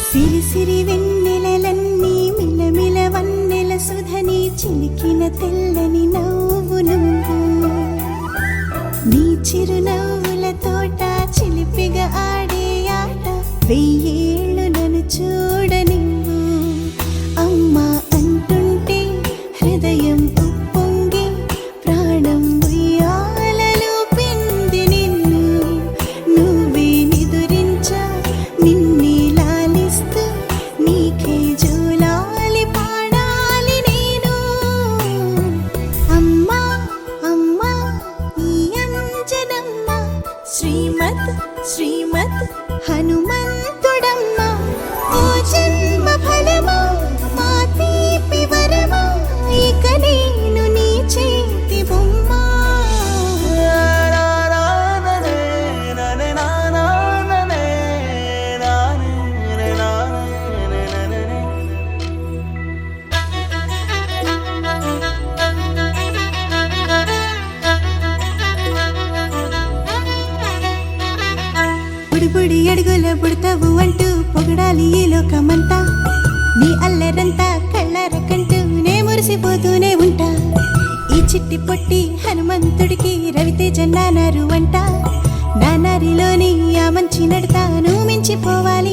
సిరి సిరి వెన్నెలలన్నీ మిలమిల వన్నెల సుధని చిలికిన తెల్లని నవ్వు నువ్వు నీ చిరునవ్వుల తోట చిలిపిగా ఆడే ఆట వెయ్యేళ్ళు నన్ను చూడనివ్వు అమ్మా అంటుంటే హృదయం ఉప్పొంగి ప్రాణం ఉయ్యాలలో పిండి నిన్ను నువ్వే నిదురించా నిన్నే లాలిస్తూ నీకే జూలాలి పాడాలి నేను అమ్మా అమ్మా ఈ అంజనమ్మ శ్రీమత్ శ్రీమత్ హనుమంతుడమ్మ ఓ జన్మ ఫలమా మా తీపి వరమా ఇక నేను నీ చేతి బొమ్మ బుడిబుడి అడుగుల బుడతావు అంటూ పొగడాలి ఈ లోకమంతా నీ అల్లరంతా కళ్ళారకంటూ నే మురిసిపోతూనే ఉంటా ఈ చిట్టి పొట్టి హనుమంతుడికి రవితేజ నానారు అంట నానారిలోని ఆ మంచి నడతా నువ్వు మించిపోవాలి